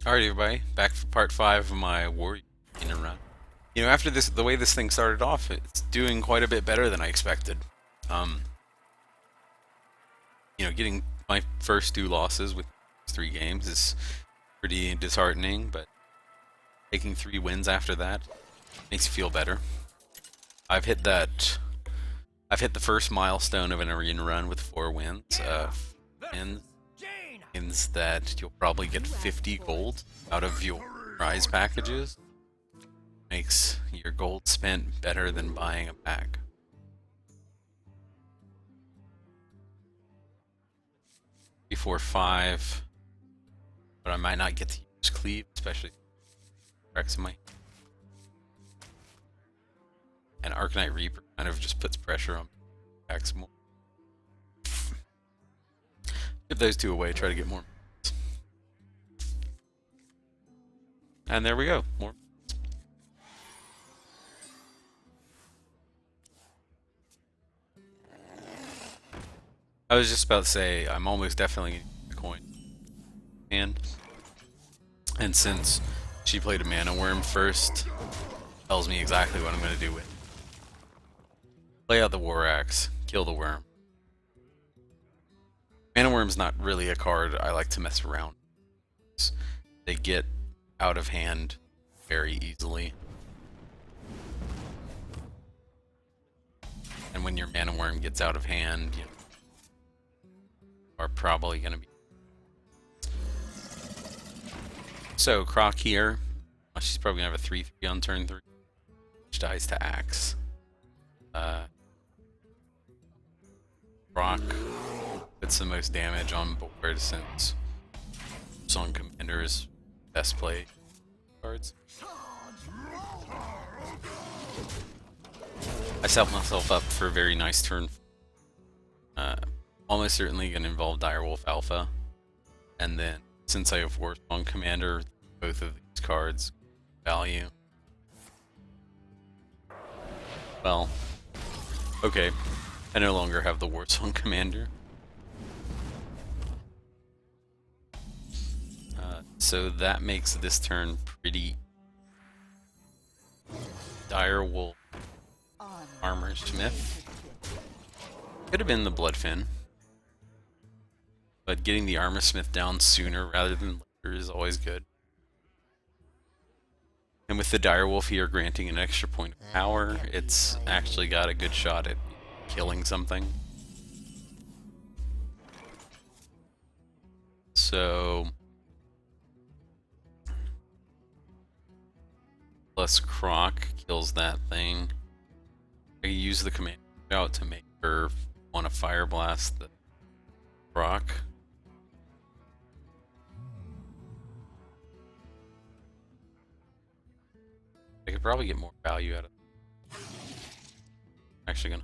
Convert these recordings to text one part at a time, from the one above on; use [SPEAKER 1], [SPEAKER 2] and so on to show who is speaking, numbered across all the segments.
[SPEAKER 1] Alright, everybody, back for part 5 of my Warrior run. After this, the way this thing started off, it's doing quite a bit better than I expected. Um, getting my first 2 losses with 3 games is pretty disheartening, but taking 3 wins after that makes you feel better. I've hit that. I've hit the first milestone of an arena run with 4 wins. Means that you'll probably get 50 gold out of your prize packages. Makes your gold spent better than buying a pack. Before 5, but I might not get to use cleave, especially Rex in my. And Arcanite Reaper kind of just puts pressure on packs more. Give those 2 away, try to get more. And there we go, more. I was just about to say, I'm almost definitely going to use the coin. And since she played a Mana Worm first, tells me exactly what I'm going to do with it. Play out the War Axe, kill the worm. Mana Worm's not really a card I like to mess around. They get out of hand very easily. And when your Mana Worm gets out of hand, you are probably going to be. So, Croc here. She's probably going to have a 3/3 on turn 3. Which dies to Axe. Croc puts the most damage on board since Song Commander is best play cards. I set myself up for a very nice turn. Almost certainly going to involve Direwolf Alpha. And then, since I have Warsong Commander, both of these cards value. Well, okay. I no longer have the Warsong Commander. So that makes this turn pretty. Direwolf Armor Smith. Could have been the Bloodfin. But getting the Armor Smith down sooner rather than later is always good. And with the Direwolf here granting an extra point of power, it's actually got a good shot at killing something. So plus Croc kills that thing. I use the command out to make her want to Fire Blast the Croc. I could probably get more value out of it. Actually gonna.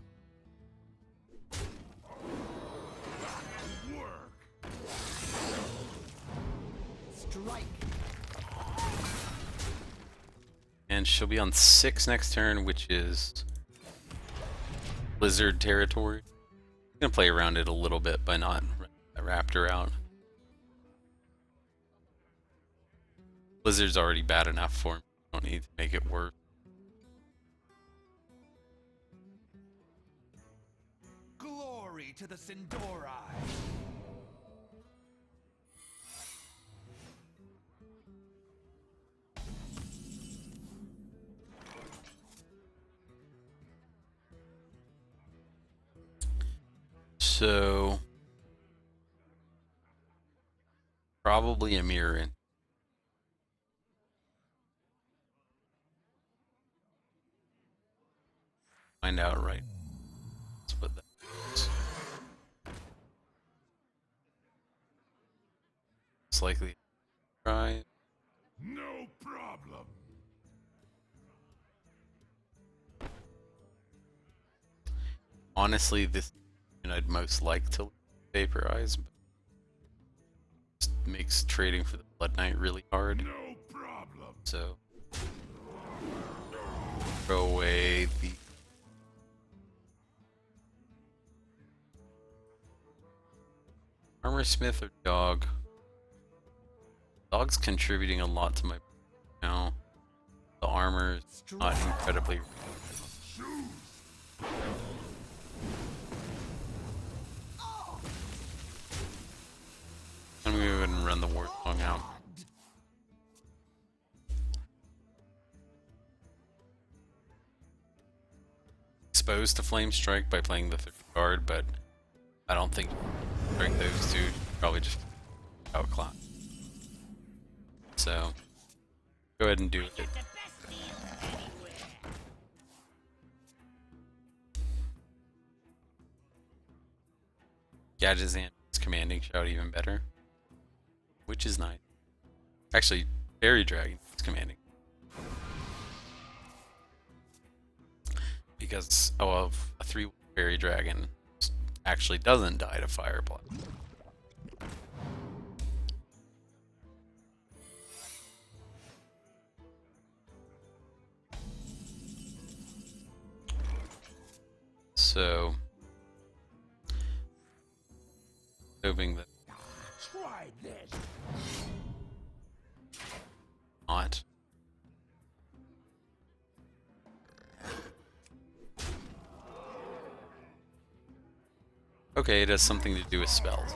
[SPEAKER 1] Strike. And she'll be on 6 next turn, which is Blizzard territory. I'm gonna play around it a little bit by not Raptor out. Blizzard's already bad enough for me. Don't need to make it worse.
[SPEAKER 2] Glory to the Sindori.
[SPEAKER 1] So probably a mirror. Find out right. Let's put that. It's likely try.
[SPEAKER 2] No problem.
[SPEAKER 1] Honestly, this I'd most like to vaporize, but it makes trading for the Blood Knight really hard.
[SPEAKER 2] No problem.
[SPEAKER 1] So throw away the Armor Smith or Dog. Dog's contributing a lot to my now. The armor is not incredibly. I'm gonna go ahead and run the war song out. Exposed to Flame Strike by playing the third card, but I don't think strike those two. Probably just outclass. So go ahead and do it. Gadgetzan is commanding shout even better, which is nice. Actually, Fairy Dragon is commanding. Because, oh, well, a 3 Fairy Dragon actually doesn't die to Fire Blast. So, hoping that
[SPEAKER 2] Try this.
[SPEAKER 1] not. Okay, it has something to do with spells.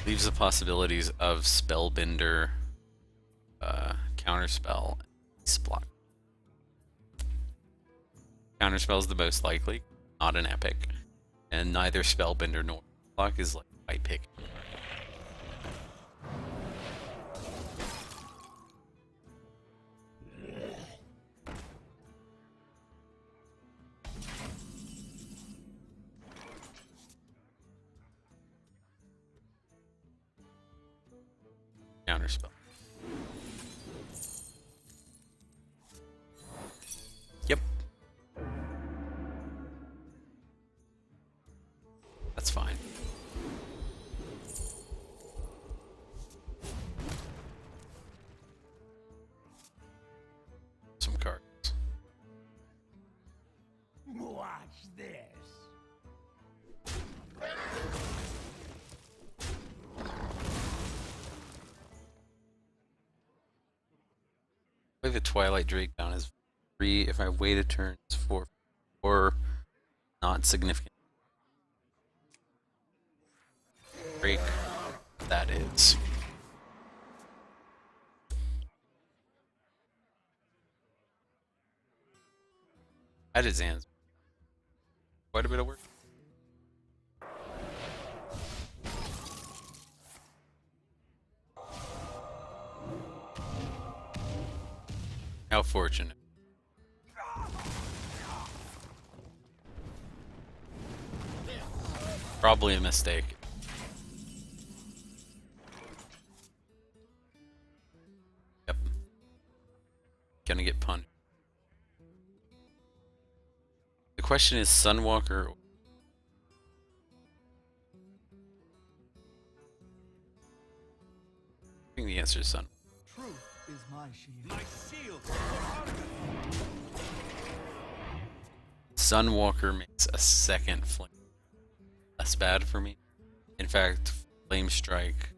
[SPEAKER 1] Leaves the possibilities of Spellbinder, Counterspell, and Block. Counterspell is the most likely, not an epic, and neither Spellbinder nor Block is like my pick. Counterspell. Yep. That's fine. Some cards.
[SPEAKER 2] Watch this.
[SPEAKER 1] Play the Twilight Drake down as 3. If I wait a turn, it's 4. 4. Not significant. Drake. That is. That is Zan's. Quite a bit of work. How fortunate. Probably a mistake. Yep. Gonna get punched. The question is Sunwalker. I think the answer is Sun.
[SPEAKER 3] Truth is my shield.
[SPEAKER 2] My shield.
[SPEAKER 1] Sunwalker makes a second flame less bad for me. In fact, Flame Strike,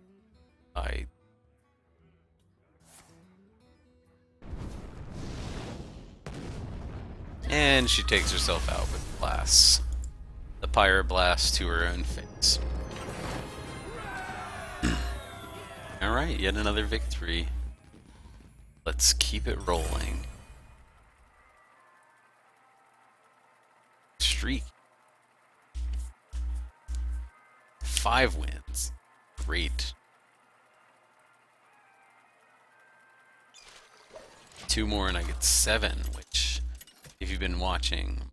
[SPEAKER 1] and she takes herself out with Blast. The Pyre Blast to her own face. Alright, yet another victory. Let's keep it rolling. Streak. 5 wins. Great. 2 more and I get 7, which, if you've been watching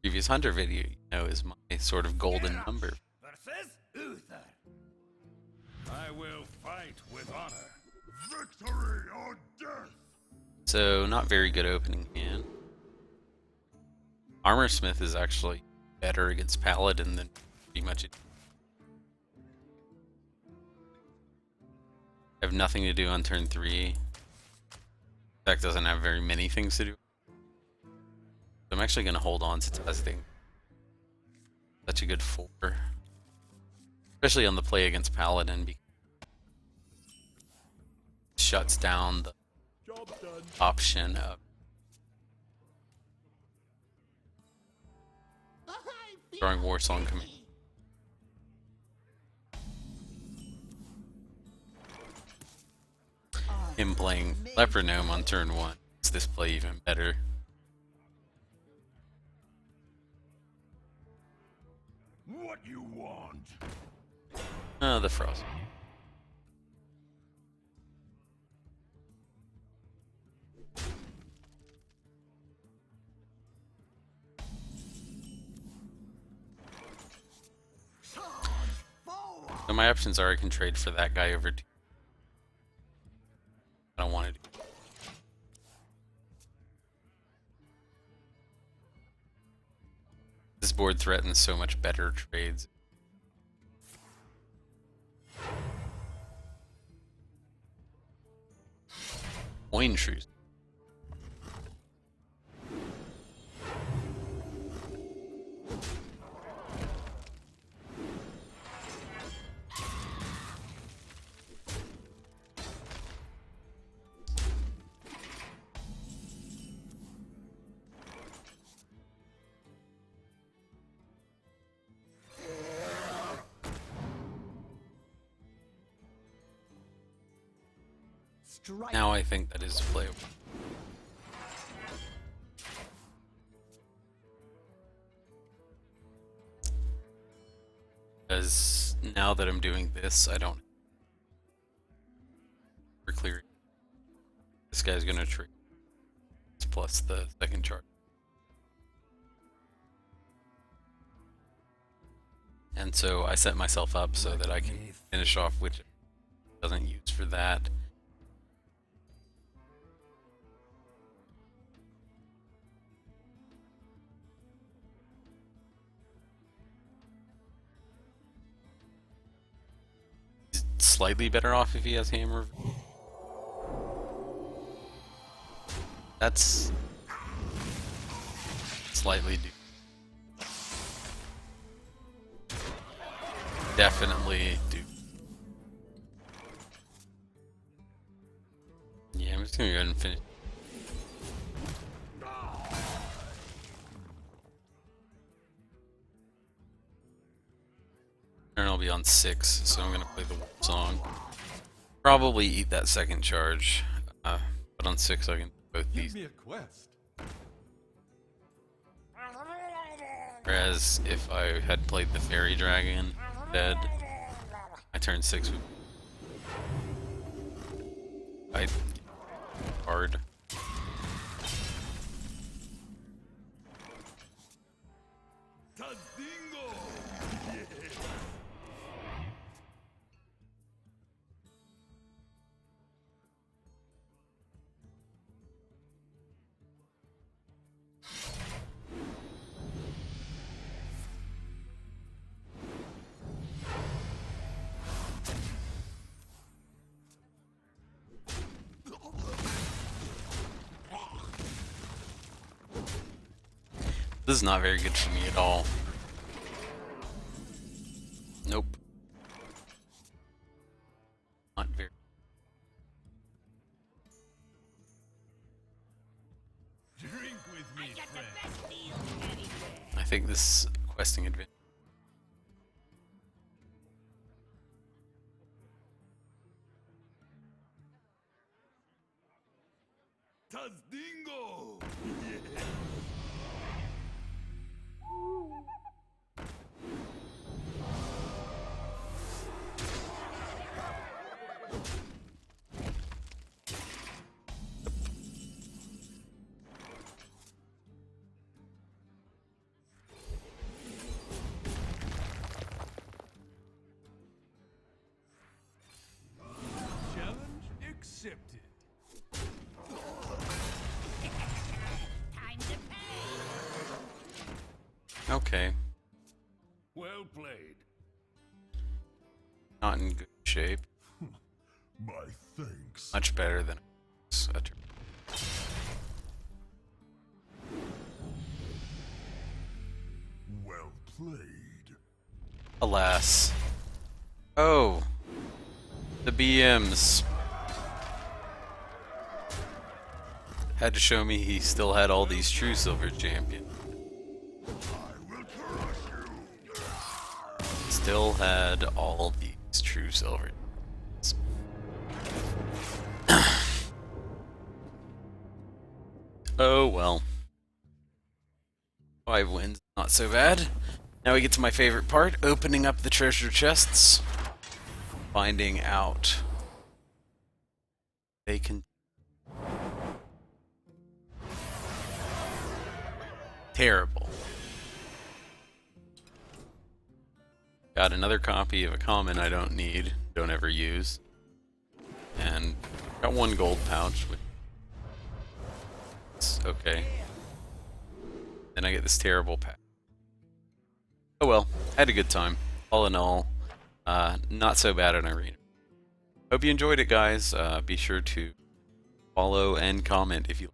[SPEAKER 1] previous Hunter video, you know is my sort of golden number.
[SPEAKER 2] Versus Uther. I will fight with honor. Victory or death.
[SPEAKER 1] So, not very good opening hand. Armor Smith is actually better against Paladin than pretty much it. Have nothing to do on turn 3. Deck doesn't have very many things to do. So I'm actually going to hold on to testing. Such a good 4. especially on the play against Paladin, because it shuts down the
[SPEAKER 2] Job done.
[SPEAKER 1] option of throwing Warsong Command. Him playing Leper Gnome on turn 1 makes this play even better.
[SPEAKER 2] What you want?
[SPEAKER 1] The Frost. So my options are I can trade for that guy over 2. I don't want to do. This board threatens so much better trades. Coin Truce.
[SPEAKER 3] Strike.
[SPEAKER 1] Now I think that is playable. Because now that I'm doing this, I don't. For clearing. This guy's gonna trade. Plus the second chart. And so I set myself up so that I can finish off which doesn't use for that. He's slightly better off if he has hammer. That's slightly definitely do. Yeah, I'm just gonna go ahead and finish. And I'll be on 6, so I'm gonna play the Wolf Song. Probably eat that second charge, but on 6 I can do both
[SPEAKER 3] Give
[SPEAKER 1] these.
[SPEAKER 3] me a quest.
[SPEAKER 1] Whereas if I had played the Fairy Dragon instead, I turned 6 would I hard.
[SPEAKER 2] Tazingo!
[SPEAKER 1] This is not very good for me at all. Nope. Not very.
[SPEAKER 2] Drink with me, friend.
[SPEAKER 1] I think this questing advantage.
[SPEAKER 2] Tazdingo! Challenge accepted.
[SPEAKER 4] Time to pay.
[SPEAKER 1] Okay.
[SPEAKER 2] Well played.
[SPEAKER 1] Not in good shape.
[SPEAKER 2] My thanks.
[SPEAKER 1] Much better than a turn.
[SPEAKER 2] Well played.
[SPEAKER 1] Alas, Oh, the BMs. Had to show me he still had all these true silver champions. Still had all these true silver. Oh well. 5 wins, not so bad. Now we get to my favorite part, opening up the treasure chests. Finding out they can terrible. Got another copy of a common I don't need, don't ever use. And got 1 gold pouch, which is okay. Then I get this terrible pack. Oh well, had a good time. All in all, not so bad in Arena. Hope you enjoyed it, guys. Be sure to follow and comment if you